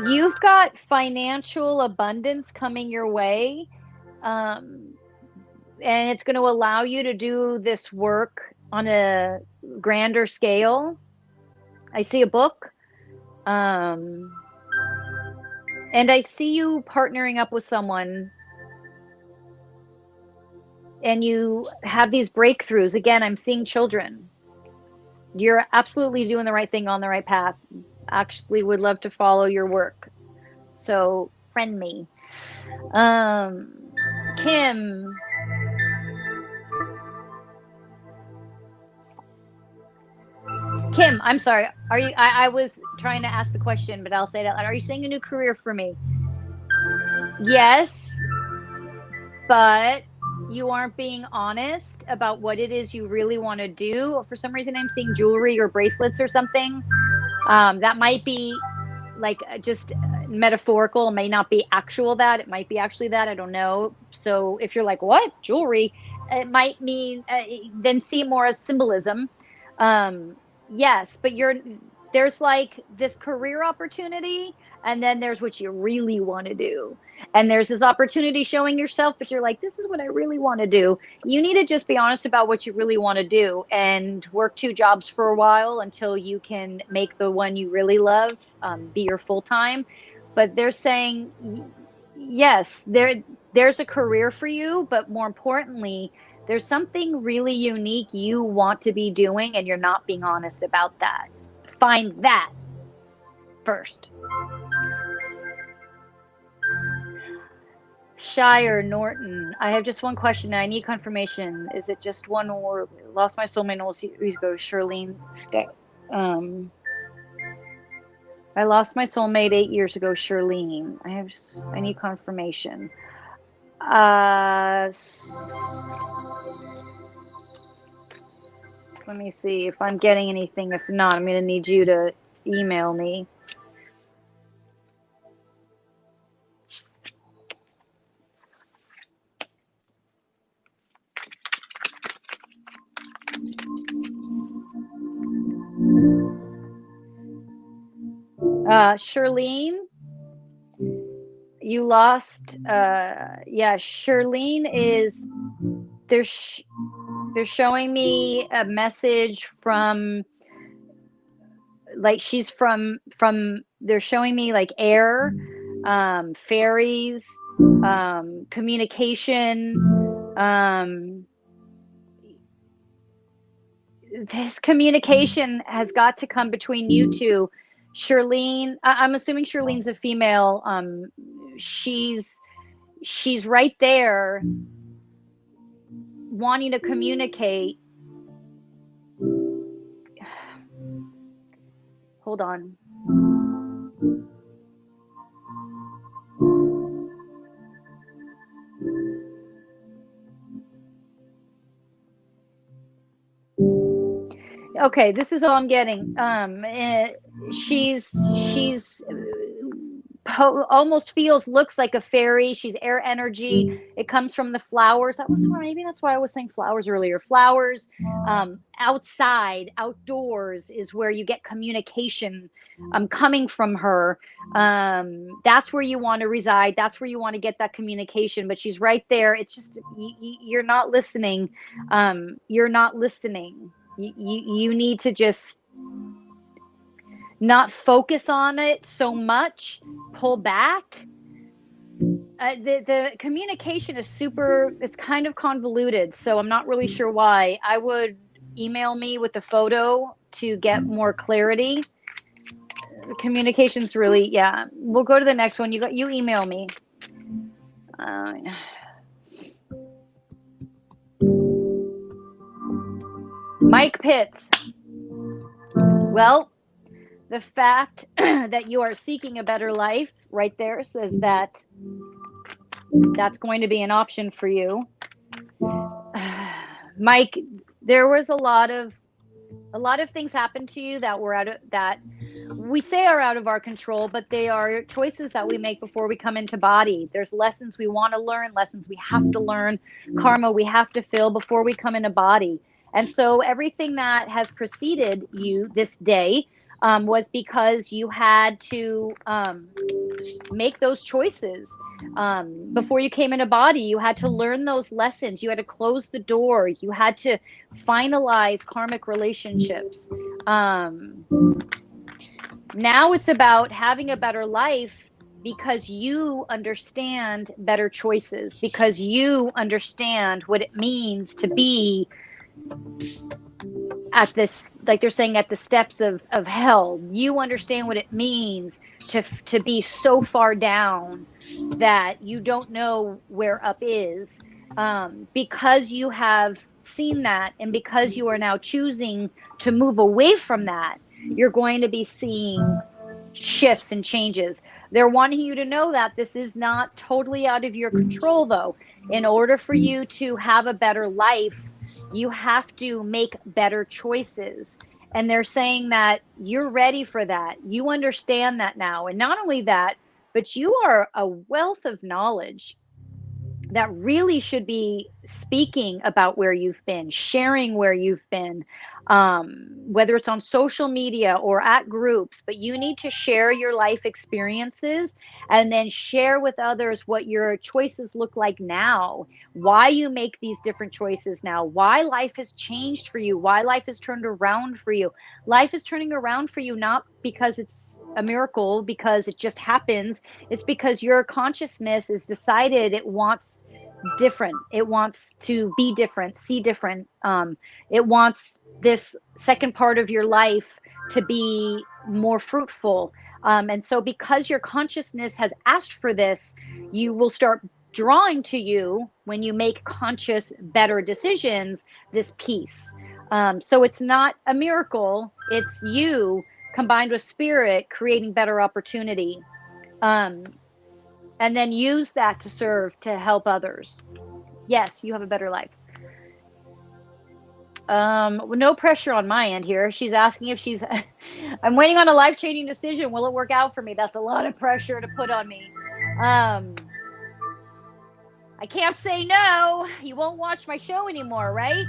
You've got financial abundance coming your way. And it's going to allow you to do this work on a grander scale. I see a book. And I see you partnering up with someone, and you have these breakthroughs. Again, I'm seeing children. You're absolutely doing the right thing, on the right path. Actually would love to follow your work. So friend me. Kim. Kim, I'm sorry. Are you, I was trying to ask the question, but I'll say that. Are you saying a new career for me? Yes, but you aren't being honest about what it is you really want to do. For some reason, I'm seeing jewelry or bracelets or something. That might be like just metaphorical. It may not be actual that. It might be actually that. I don't know. So if you're like, what? Jewelry? It might mean, then see it more as symbolism. Yes, but there's like this career opportunity, and then there's what you really want to do. And there's this opportunity showing yourself, but you're like, this is what I really want to do. You need to just be honest about what you really want to do and work 2 jobs for a while until you can make the one you really love be your full time. But they're saying, yes, there's a career for you, but more importantly, there's something really unique you want to be doing, and you're not being honest about that. Find that first. Shire Norton, I have just one question. I need confirmation. Is it just one or lost my soulmate years ago? Charlene, I lost my soulmate 8 years ago. Charlene, I need confirmation. Let me see if I'm getting anything. If not, I'm going to need you to email me. Charlene, you lost. Yeah, Charlene is. They're showing me a message from, like, she's from. They're showing me like air, fairies, communication. This communication has got to come between you two. Charlene, I'm assuming Charlene's a female. She's right there wanting to communicate. Hold on. Okay, this is all I'm getting. She's almost looks like a fairy. She's air energy. It comes from the flowers. Maybe that's why I was saying flowers earlier. Flowers, outside, outdoors is where you get communication coming from her. That's where you want to reside. That's where you want to get that communication. But she's right there. It's just you're not listening. You're not listening. You need to just not focus on it so much. Pull back. The communication is it's kind of convoluted, so I'm not really sure why. I would email me with the photo to get more clarity. The communication's really, yeah. We'll go to the next one. You email me. Mike Pitts. Well, the fact that you are seeking a better life right there says that that's going to be an option for you. Mike, there was a lot of things happened to you that were that we say are out of our control, but they are choices that we make before we come into body. There's lessons we want to learn, lessons we have to learn, karma we have to fill before we come into body. And so everything that has preceded you this day was because you had to make those choices before you came into body. You had to learn those lessons. You had to close the door. You had to finalize karmic relationships. Now it's about having a better life because you understand better choices, because you understand what it means to be at this, like they're saying, at the steps of hell. You understand what it means to be so far down that you don't know where up is, because you have seen that, and because you are now choosing to move away from that, you're going to be seeing shifts and changes. They're wanting you to know that this is not totally out of your control, though. In order for you to have a better life, you have to make better choices. And they're saying that you're ready for that. You understand that now. And not only that, but you are a wealth of knowledge that really should be speaking about where you've been, sharing where you've been, whether it's on social media or at groups. But you need to share your life experiences and then share with others what your choices look like now, why you make these different choices now, why life has changed for you, why life has turned around for you. Life is turning around for you not because it's a miracle, because it just happens. It's because your consciousness has decided it wants different. It wants to be different, see different. It wants this second part of your life to be more fruitful. And so because your consciousness has asked for this, you will start drawing to you, when you make conscious, better decisions, this peace. So it's not a miracle. It's you combined with spirit creating better opportunity. And then use that to serve, to help others. Yes, you have a better life. No pressure on my end here. She's asking if she's, I'm waiting on a life-changing decision. Will it work out for me? That's a lot of pressure to put on me. I can't say no. You won't watch my show anymore, right?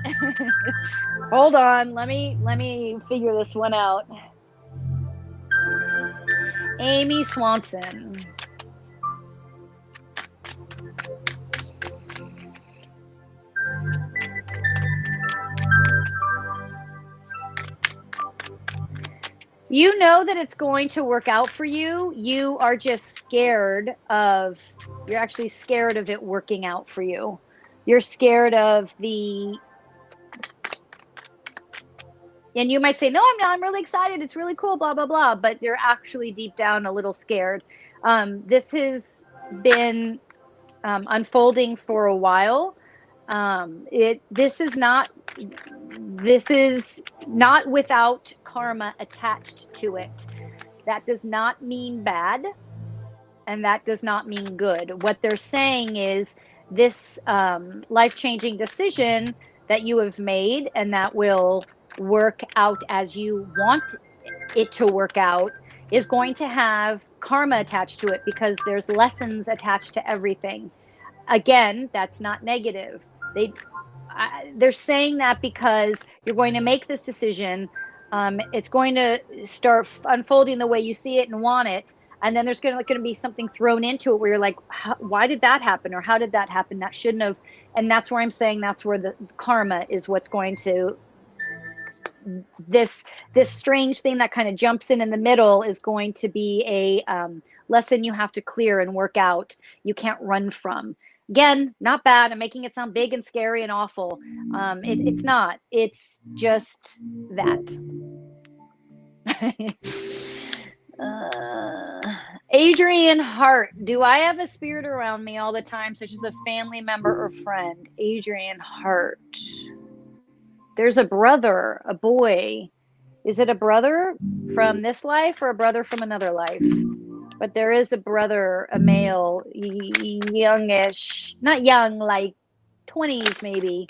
Hold on. Let me figure this one out. Amy Swanson. You know that it's going to work out for you. You are just scared of, you're actually scared of it working out for you. You're scared of and you might say, no, I'm not, I'm really excited, it's really cool, blah, blah, blah. But you're actually deep down a little scared. This has been unfolding for a while. This is not without karma attached to it. That does not mean bad, and that does not mean good. What they're saying is this life-changing decision that you have made and that will work out as you want it to work out is going to have karma attached to it, because there's lessons attached to everything. Again, that's not negative. They're saying that because you're going to make this decision. It's going to start unfolding the way you see it and want it. And then there's going to be something thrown into it where you're like, why did that happen? Or how did that happen? That shouldn't have. And that's where I'm saying that's where the karma is what's going to, this strange thing that kind of jumps in the middle is going to be a lesson you have to clear and work out. You can't run from. Again, not bad. I'm making it sound big and scary and awful. It's not. It's just that. Adrienne Hart. Do I have a spirit around me all the time, such as a family member or friend? Adrienne Hart. There's a brother, a boy. Is it a brother from this life or a brother from another life? But there is a brother, a male, youngish, not young, like 20s maybe,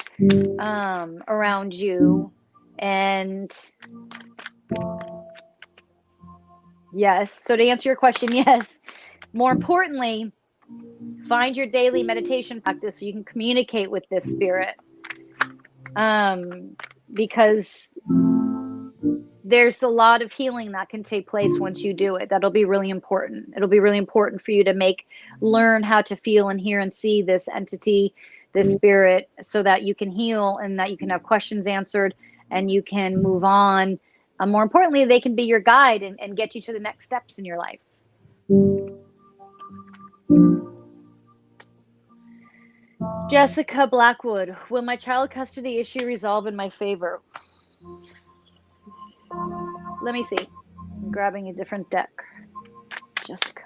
around you. And yes, so to answer your question, yes. More importantly, find your daily meditation practice so you can communicate with this spirit. Because there's a lot of healing that can take place once you do it. That'll be really important. It'll be really important for you to learn how to feel and hear and see this entity, this spirit, so that you can heal and that you can have questions answered and you can move on. More importantly, they can be your guide and get you to the next steps in your life. Jessica Blackwood, will my child custody issue resolve in my favor? Let me see. I'm grabbing a different deck. Jessica.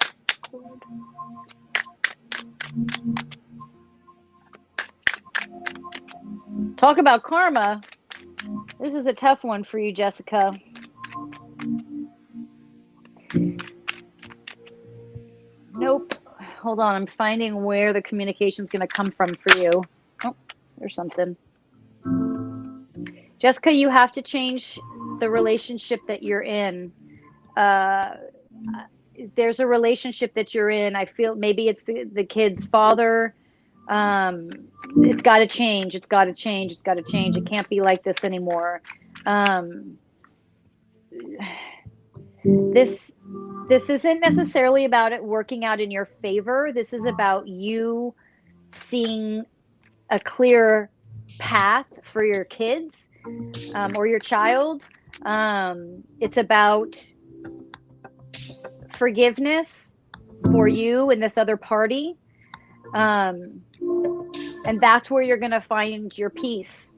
Talk about karma. This is a tough one for you, Jessica. Nope. Hold on. I'm finding where the communication is going to come from for you. Oh, there's something. Jessica, you have to change the relationship that you're in. There's a relationship that you're in. I feel maybe it's the kid's father. It's got to change. It's got to change. It's got to change. It can't be like this anymore. This isn't necessarily about it working out in your favor. This is about you seeing a clear path for your kids or your child. It's about forgiveness for you and this other party. And that's where you're going to find your peace.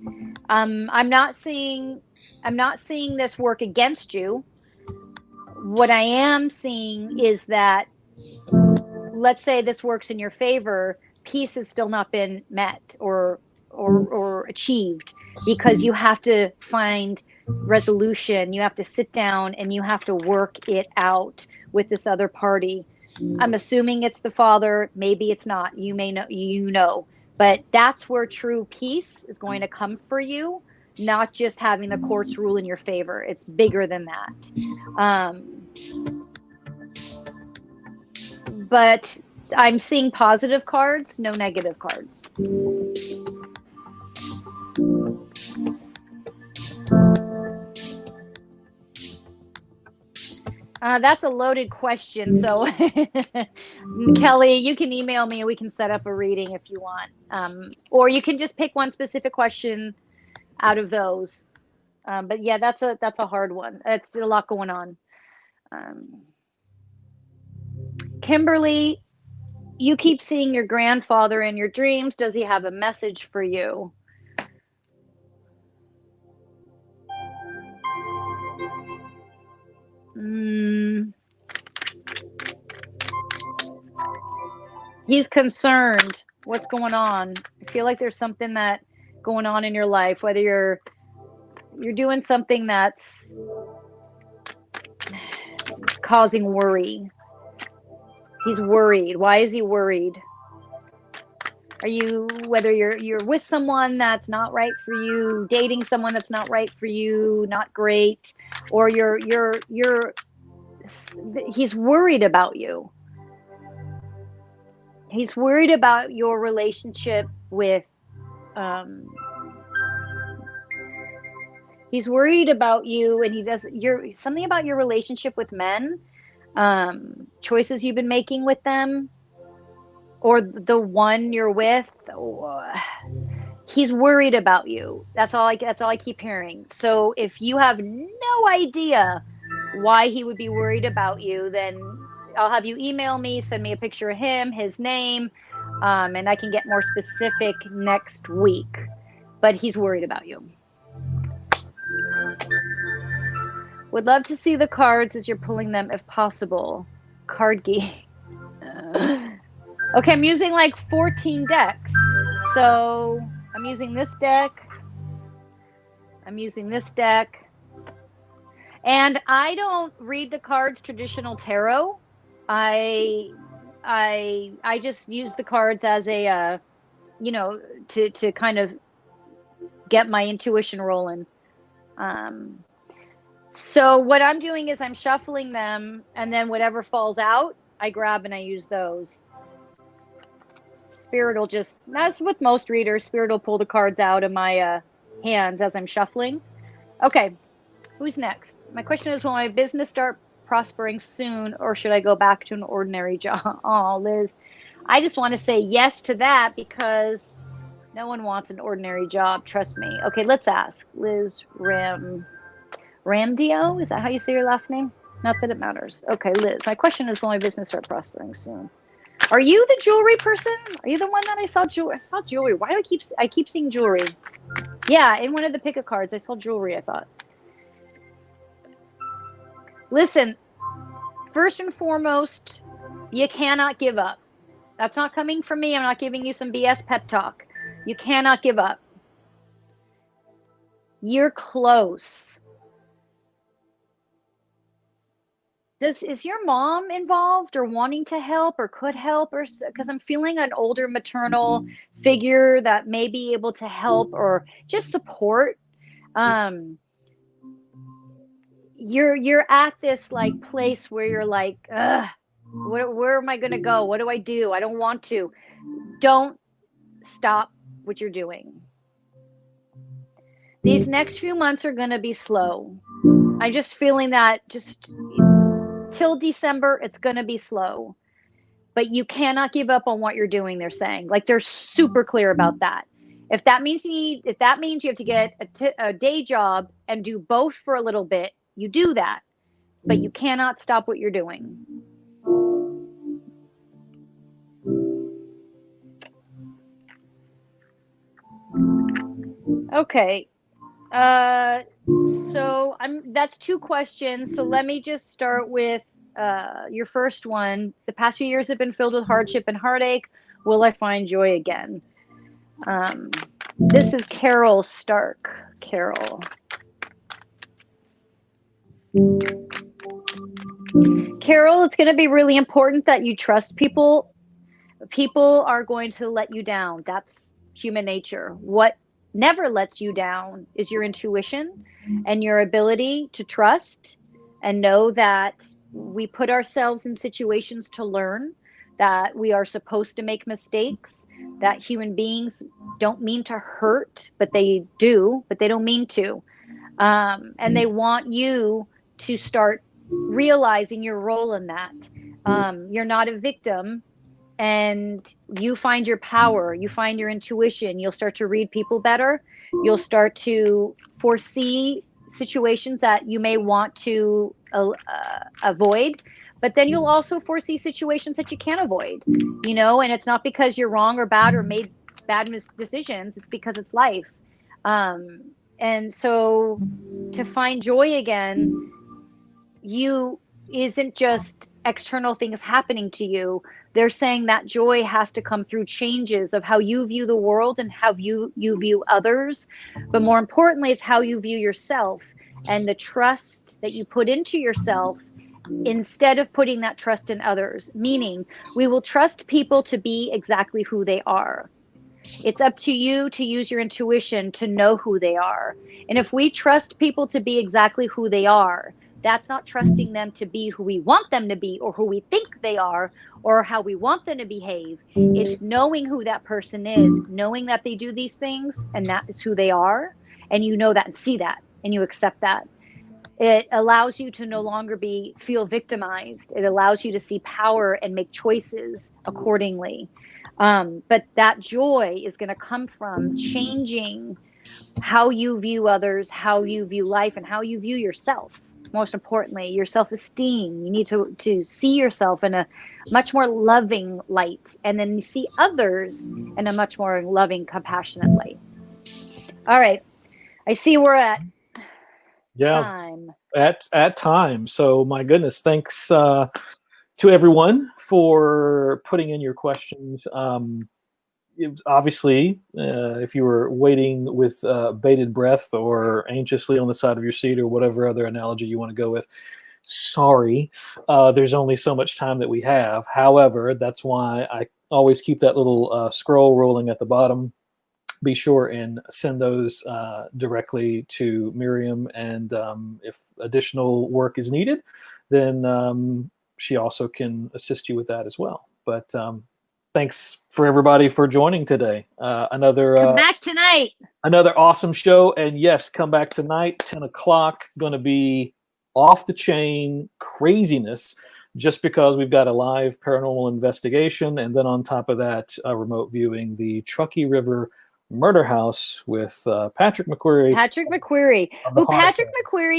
I'm not seeing this work against you. What I am seeing is that, let's say this works in your favor, peace has still not been met or achieved, because you have to find resolution. You have to sit down and you have to work it out with this other party. I'm assuming it's the father. Maybe it's not. You may know, but that's where true peace is going to come for you. Not just having the courts rule in your favor. It's bigger than that. But I'm seeing positive cards, no negative cards. That's a loaded question. So, Kelly, you can email me and we can set up a reading if you want. Or you can just pick one specific question out of those. But yeah, that's a hard one. It's a lot going on. Kimberly, you keep seeing your grandfather in your dreams. Does he have a message for you? He's concerned. What's going on? I feel like there's something that going on in your life, whether you're doing something that's causing worry. He's worried. Why is he worried? Are you, whether you're with someone that's not right for you, dating someone that's not right for you, not great, or he's worried about you. He's worried about your relationship with he's worried about you, and something about your relationship with men, choices you've been making with them, or the one you're with. He's worried about you. That's all I keep hearing. So if you have no idea why he would be worried about you, then I'll have you email me, send me a picture of him, his name, and I can get more specific next week. But he's worried about you. Would love to see the cards as you're pulling them if possible. Card geek. Okay, I'm using like 14 decks. So I'm using this deck. I'm using this deck. And I don't read the cards traditional tarot. I just use the cards as a to kind of get my intuition rolling. So what I'm doing is I'm shuffling them, and then whatever falls out, I grab and I use those. Spirit will just, as with most readers, Spirit will pull the cards out of my hands as I'm shuffling. Okay, who's next? My question is, will my business start prospering soon, or should I go back to an ordinary job? Oh, Liz, I just want to say yes to that, because no one wants an ordinary job. Trust me. Okay, let's ask Liz Ramdeo. Is that how you say your last name? Not that it matters. Okay, Liz, my question is, will my business start prospering soon? Are you the jewelry person? Are you the one that I saw jewelry? Why do I keep seeing jewelry? Yeah, in one of the pick-a cards, I saw jewelry, I thought. Listen, first and foremost, you cannot give up. That's not coming from me. I'm not giving you some BS pep talk. You cannot give up. You're close. Is your mom involved or wanting to help or could help? Or because I'm feeling an older maternal figure that may be able to help or just support. You're at this like place where you're like, where am I going to go? What do I do? I don't want to. Don't stop what you're doing. These next few months are going to be slow. I'm just feeling that just till December, it's going to be slow. But you cannot give up on what you're doing, they're saying. Like, they're super clear about that. If that means you have to get a day job and do both for a little bit, you do that. But you cannot stop what you're doing. Okay. So that's 2 questions. So let me just start with your first one. The past few years have been filled with hardship and heartache. Will I find joy again? This is Carol Stark. Carol, it's going to be really important that you trust people. People are going to let you down. That's human nature. What never lets you down is your intuition and your ability to trust and know that we put ourselves in situations to learn, that we are supposed to make mistakes, that human beings don't mean to hurt, but they do, but they don't mean to. And they want you to start realizing your role in that. You're not a victim, and you find your power, you find your intuition, you'll start to read people better, you'll start to foresee situations that you may want to avoid, but then you'll also foresee situations that you can't avoid, you know, and it's not because you're wrong or bad or made bad decisions, it's because it's life. And so to find joy again, you isn't just external things happening to you. They're saying that joy has to come through changes of how you view the world and how you view others. But more importantly, it's how you view yourself and the trust that you put into yourself instead of putting that trust in others. Meaning, we will trust people to be exactly who they are. It's up to you to use your intuition to know who they are. And if we trust people to be exactly who they are, that's not trusting them to be who we want them to be or who we think they are or how we want them to behave. It's knowing who that person is, knowing that they do these things and that is who they are. And you know that and see that and you accept that. It allows you to no longer feel victimized. It allows you to see power and make choices accordingly. But that joy is going to come from changing how you view others, how you view life, and how you view yourself. Most importantly, your self-esteem. You need to see yourself in a much more loving light, and then you see others in a much more loving, compassionate light. All right. I see we're at time. At time. So my goodness, thanks to everyone for putting in your questions. Obviously, if you were waiting with bated breath or anxiously on the side of your seat or whatever other analogy you want to go with, sorry, there's only so much time that we have. However, that's why I always keep that little scroll rolling at the bottom. Be sure and send those directly to Maryam, and if additional work is needed, then she also can assist you with that as well. But thanks for everybody for joining today. Come back tonight. Another awesome show. And yes, come back tonight, 10 o'clock. Going to be off the chain craziness just because we've got a live paranormal investigation. And then on top of that, remote viewing the Truckee River Murder House with Patrick McQuarrie. Patrick McQuarrie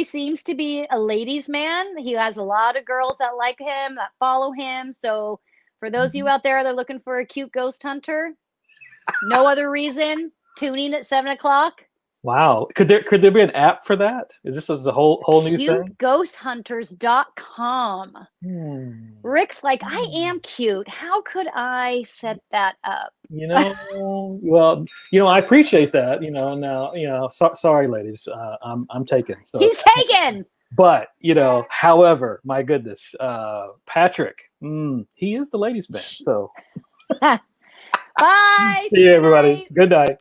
seems to be a ladies' man. He has a lot of girls that like him, that follow him. So for those of you out there that are looking for a cute ghost hunter, no other reason, tune in at 7 o'clock. Wow. Could there be an app for that? Is this a whole new thing? CuteGhostHunters.com. Rick's like, I am cute. How could I set that up? Well, I appreciate that. Now, sorry, ladies, I'm taken. So. He's taken. But however, my goodness, Patrick, he is the ladies' man. So, bye. See you, everybody. Good night.